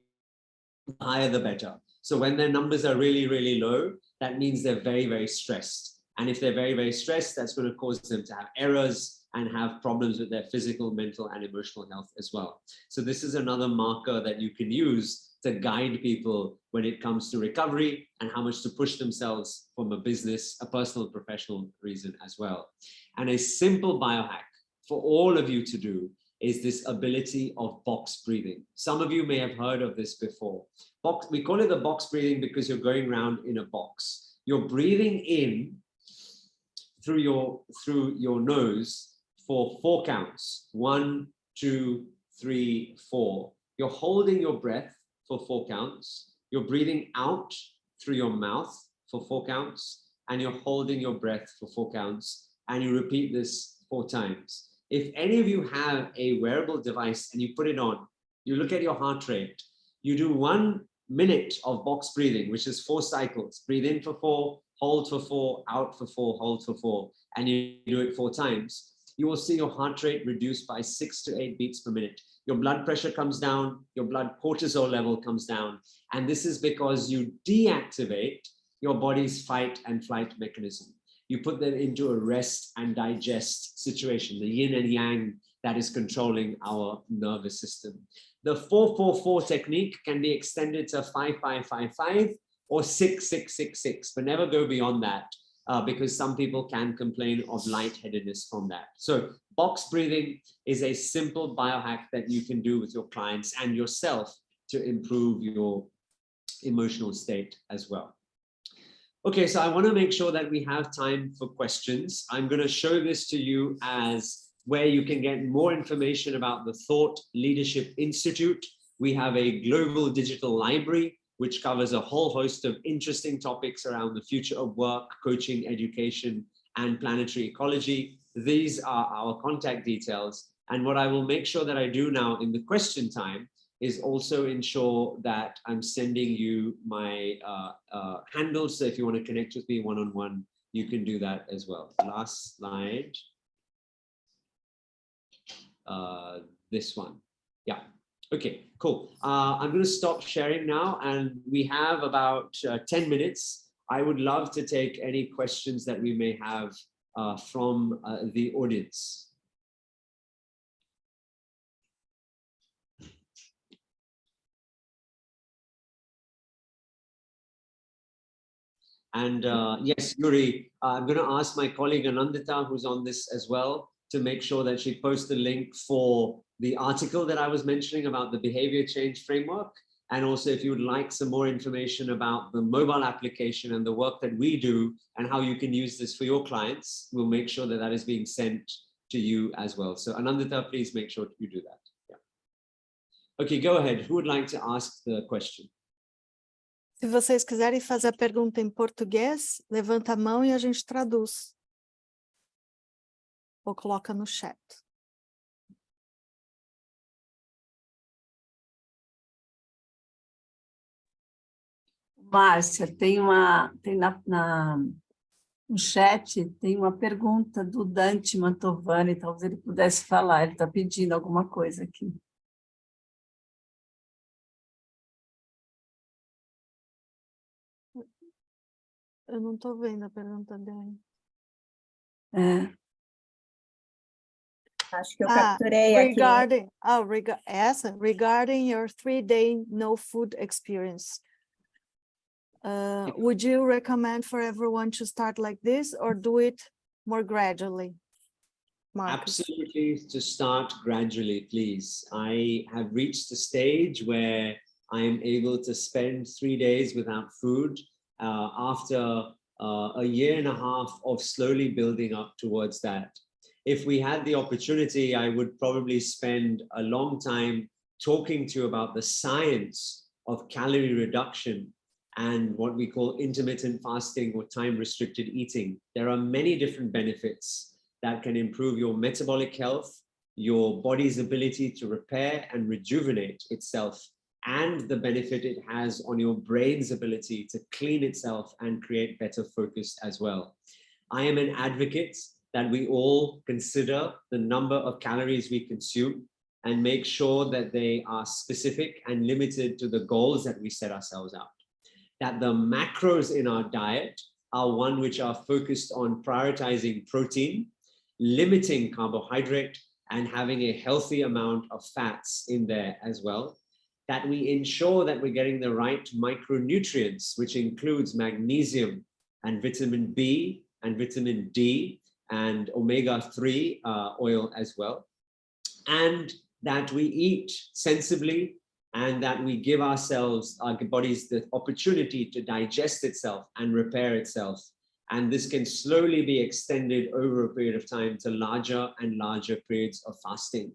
the higher the better. So when their numbers are really, really low, that means they're very, very stressed. And if they're very, very stressed, that's going to cause them to have errors and have problems with their physical, mental, and emotional health as well. So this is another marker that you can use to guide people when it comes to recovery and how much to push themselves from a business, a personal, professional reason as well. And a simple biohack for all of you to do is this ability of box breathing. Some of you may have heard of this before. We call it the box breathing because you're going around in a box. You're breathing in through your nose for 4 counts. 1, 2, 3, 4. You're holding your breath for 4 counts. You're breathing out through your mouth for 4 counts, and you're holding your breath for 4 counts, and you repeat this 4 times. If any of you have a wearable device and you put it on, you look at your heart rate, you do 1 minute of box breathing, which is 4 cycles. Breathe in for 4, hold for 4, out for 4, hold for 4, and you do it 4 times. You will see your heart rate reduced by 6 to 8 beats per minute. Your blood pressure comes down, your blood cortisol level comes down. And this is because you deactivate your body's fight and flight mechanism. You put them into a rest and digest situation, the yin and yang that is controlling our nervous system. The 4-4-4 technique can be extended to 5-5-5-5 or 6-6-6-6, but never go beyond that. Because some people can complain of lightheadedness from that. So box breathing is a simple biohack that you can do with your clients and yourself to improve your emotional state as well. Okay, so I want to make sure that we have time for questions. I'm going to show this to you as where you can get more information about the Thought Leadership Institute. We have a global digital library which covers a whole host of interesting topics around the future of work, coaching, education, and planetary ecology. These are our contact details. And what I will make sure that I do now in the question time is also ensure that I'm sending you my handles. So if you want to connect with me one-on-one, you can do that as well. Last slide. This one. Yeah. Okay, cool. I'm going to stop sharing now, and we have about 10 minutes. I would love to take any questions that we may have from the audience. And yes, Yuri, I'm going to ask my colleague Anandita, who's on this as well, to make sure that she posts the link for the article that I was mentioning about the behavior change framework. And also, if you would like some more information about the mobile application and the work that we do and how you can use this for your clients, we'll make sure that that is being sent to you as well. So Anandita, please make sure you do that. Yeah. Okay, go ahead. Who would like to ask the question? Se vocês quiserem fazer a pergunta em português, levanta a mão e a gente traduz. Ou coloca no chat. Márcia, tem No chat tem uma pergunta do Dante Mantovani, talvez ele pudesse falar, ele está pedindo alguma coisa aqui. Eu não estou vendo a pergunta dele. É. Acho que eu capturei aqui. Regarding your 3-day no food experience, would you recommend for everyone to start like this or do it more gradually? Marcus? Absolutely, to start gradually, please. I have reached a stage where I am able to spend 3 days without food after a year and a half of slowly building up towards that. If we had the opportunity, I would probably spend a long time talking to you about the science of calorie reduction and what we call intermittent fasting or time-restricted eating. There are many different benefits that can improve your metabolic health, your body's ability to repair and rejuvenate itself, and the benefit it has on your brain's ability to clean itself and create better focus as well. I am an advocate that we all consider the number of calories we consume and make sure that they are specific and limited to the goals that we set ourselves out. That the macros in our diet are one which are focused on prioritizing protein, limiting carbohydrate, and having a healthy amount of fats in there as well. That we ensure that we're getting the right micronutrients, which includes magnesium and vitamin B and vitamin D and omega-3 oil as well. And that we eat sensibly and that we give ourselves, our bodies, the opportunity to digest itself and repair itself. And this can slowly be extended over a period of time to larger and larger periods of fasting.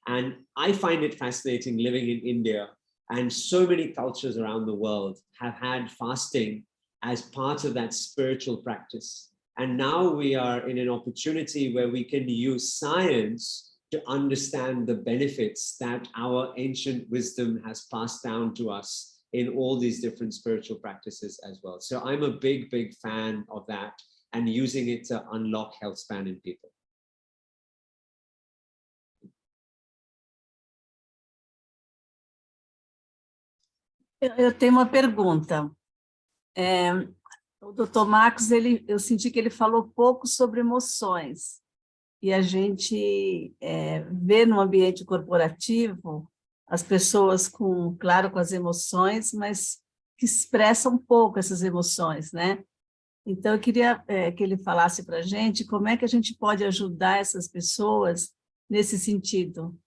And I find it fascinating living in India, and so many cultures around the world have had fasting as part of that spiritual practice. And now we are in an opportunity where we can use science to understand the benefits that our ancient wisdom has passed down to us in all these different spiritual practices as well. So I'm a big, big fan of that and using it to unlock health span in people. Eu tenho uma pergunta. O Dr. Marcos, eu senti que ele falou pouco sobre emoções. E a gente vê no ambiente corporativo as pessoas claro, com as emoções, mas que expressam pouco essas emoções, né? Então, eu queria que ele falasse para a gente como é que a gente pode ajudar essas pessoas nesse sentido.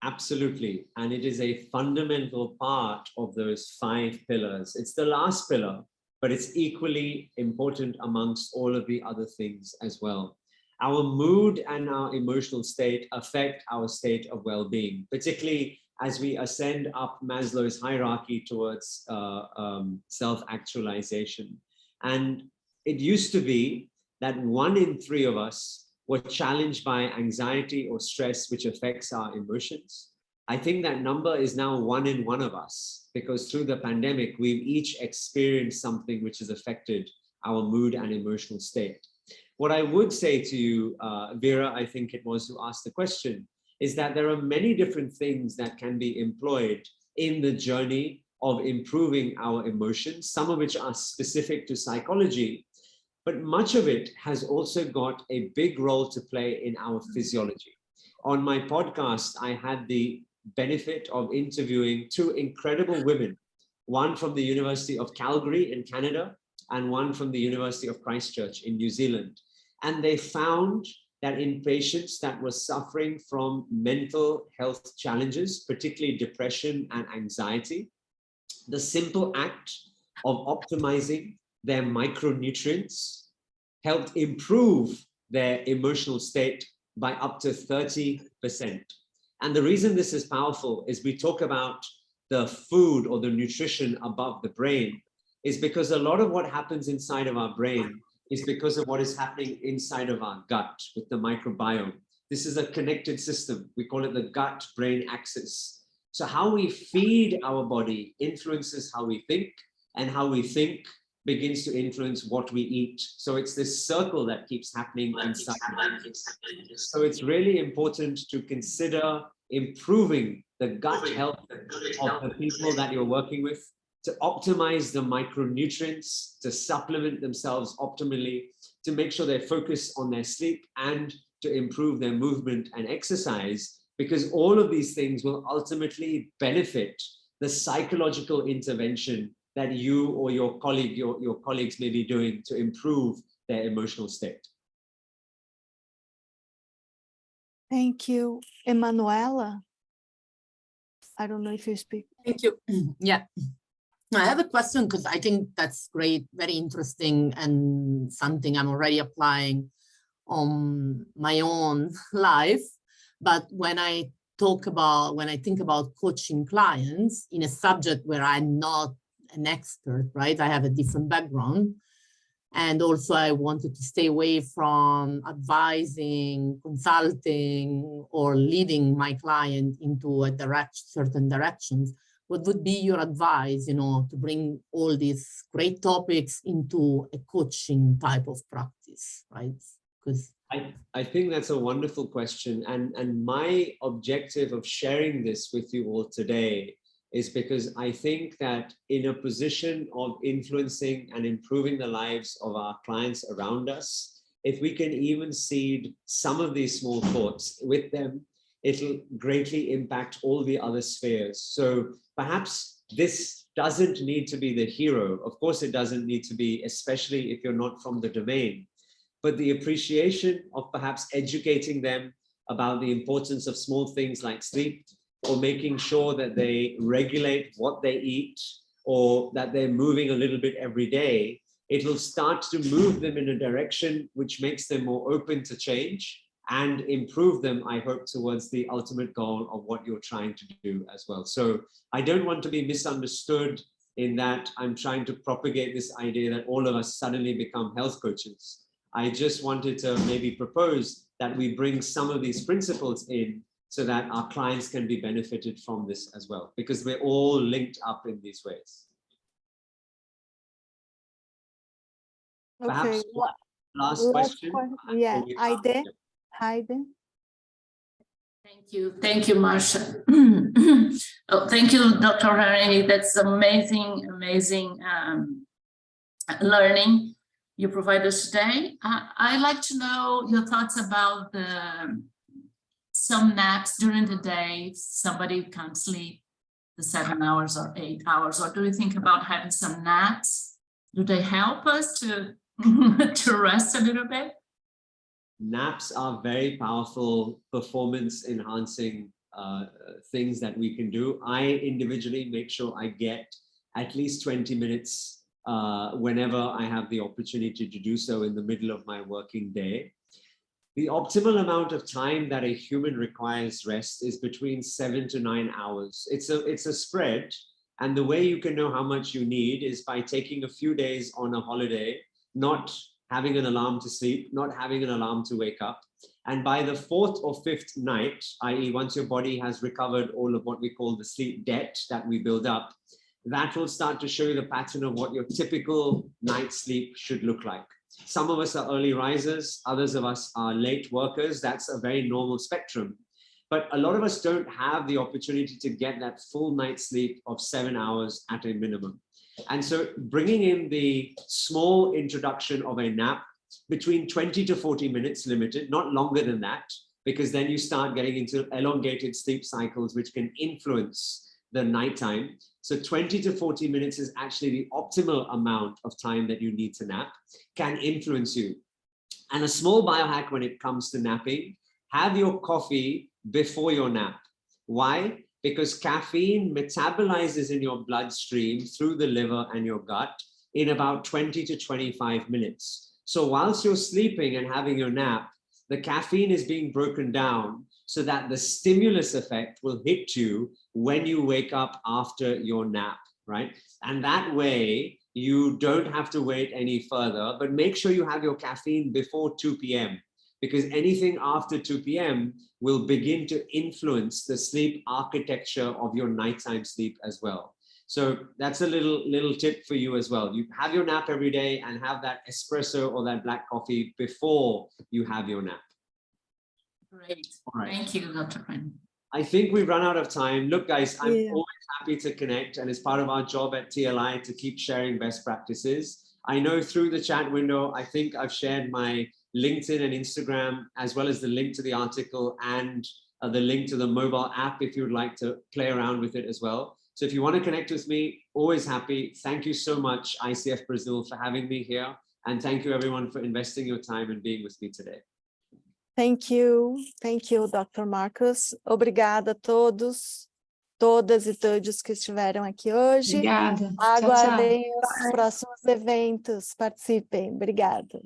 Absolutely. And it is a fundamental part of those 5 pillars. It's the last pillar, but it's equally important amongst all of the other things as well. Our mood and our emotional state affect our state of well-being, particularly as we ascend up Maslow's hierarchy towards self-actualization. And it used to be that 1 in 3 of us were challenged by anxiety or stress, which affects our emotions. I think that number is now 1 in 1 of us, because through the pandemic, we've each experienced something which has affected our mood and emotional state. What I would say to you, Vera, I think it was who asked the question, is that there are many different things that can be employed in the journey of improving our emotions, some of which are specific to psychology, but much of it has also got a big role to play in our physiology. On my podcast, I had the benefit of interviewing 2 incredible women, one from the University of Calgary in Canada and one from the University of Christchurch in New Zealand. And they found that in patients that were suffering from mental health challenges, particularly depression and anxiety, the simple act of optimizing their micronutrients helped improve their emotional state by up to 30%. And the reason this is powerful is we talk about the food or the nutrition above the brain is because a lot of what happens inside of our brain is because of what is happening inside of our gut with the microbiome. This is a connected system. We call it the gut-brain axis. So how we feed our body influences how we think, and how we think begins to influence what we eat. So it's this circle that keeps happening inside. So it's really important to consider improving the gut health of the people that you're working with, to optimize the micronutrients, to supplement themselves optimally, to make sure they focus on their sleep, and to improve their movement and exercise, because all of these things will ultimately benefit the psychological intervention that you or your colleagues may be doing to improve their emotional state. Thank you. Emanuela, I don't know if you speak. Thank you. Yeah. I have a question, because I think that's great, very interesting, and something I'm already applying on my own life. But when I think about coaching clients in a subject where I'm not an expert, right? I have a different background. And also I wanted to stay away from advising, consulting, or leading my client into a certain directions. What would be your advice, to bring all these great topics into a coaching type of practice, right? Because I think that's a wonderful question. And my objective of sharing this with you all today is because I think that in a position of influencing and improving the lives of our clients around us, if we can even seed some of these small thoughts with them, it'll greatly impact all the other spheres. So perhaps this doesn't need to be the hero. Of course, it doesn't need to be, especially if you're not from the domain. But the appreciation of perhaps educating them about the importance of small things like sleep, or making sure that they regulate what they eat, or that they're moving a little bit every day, it will start to move them in a direction which makes them more open to change and improve them, I hope, towards the ultimate goal of what you're trying to do as well. So I don't want to be misunderstood in that I'm trying to propagate this idea that all of us suddenly become health coaches. I just wanted to maybe propose that we bring some of these principles in so that our clients can be benefited from this as well, because we're all linked up in these ways. Okay. Perhaps last question. Yeah, Heide. Thank you, Marcia. Oh, thank you, Dr. Harry. That's amazing learning you provide us today. I'd like to know your thoughts about some naps during the day. If somebody can't sleep the 7 hours or 8 hours, or do you think about having some naps? Do they help us to to rest a little bit? Naps are very powerful performance enhancing things that we can do. I individually make sure I get at least 20 minutes whenever I have the opportunity to do so in the middle of my working day. The optimal amount of time that a human requires rest is between 7 to 9 hours. It's a spread, and the way you can know how much you need is by taking a few days on a holiday, not having an alarm to sleep, not having an alarm to wake up. And by the 4th or 5th night, i.e. once your body has recovered all of what we call the sleep debt that we build up, that will start to show you the pattern of what your typical night's sleep should look like. Some of us are early risers, others of us are late workers. That's a very normal spectrum. But a lot of us don't have the opportunity to get that full night's sleep of 7 hours at a minimum. And so bringing in the small introduction of a nap between 20 to 40 minutes limited, not longer than that, because then you start getting into elongated sleep cycles, which can influence the nighttime. So 20 to 40 minutes is actually the optimal amount of time that you need to nap, can influence you. And a small biohack when it comes to napping, have your coffee before your nap. Why? Because caffeine metabolizes in your bloodstream through the liver and your gut in about 20 to 25 minutes. So whilst you're sleeping and having your nap, the caffeine is being broken down so that the stimulus effect will hit you when you wake up after your nap, right? And that way you don't have to wait any further, but make sure you have your caffeine before 2 p.m. because anything after 2 p.m. will begin to influence the sleep architecture of your nighttime sleep as well. So that's a little tip for you as well. You have your nap every day and have that espresso or that black coffee before you have your nap. Great. All right. Thank you, Dr. Quinn. I think we've run out of time. Look, guys, I'm Yeah. always happy to connect, and it's part of our job at TLI to keep sharing best practices. I know through the chat window, I think I've shared my LinkedIn and Instagram, as well as the link to the article and the link to the mobile app if you'd like to play around with it as well. So if you want to connect with me, always happy. Thank you so much, ICF Brazil, for having me here. And thank you, everyone, for investing your time and being with me today. Thank you, Dr. Marcus. Obrigada a todos, todas e todos que estiveram aqui hoje. Obrigada. Tchau, tchau. Aguardem os próximos eventos, participem. Obrigada.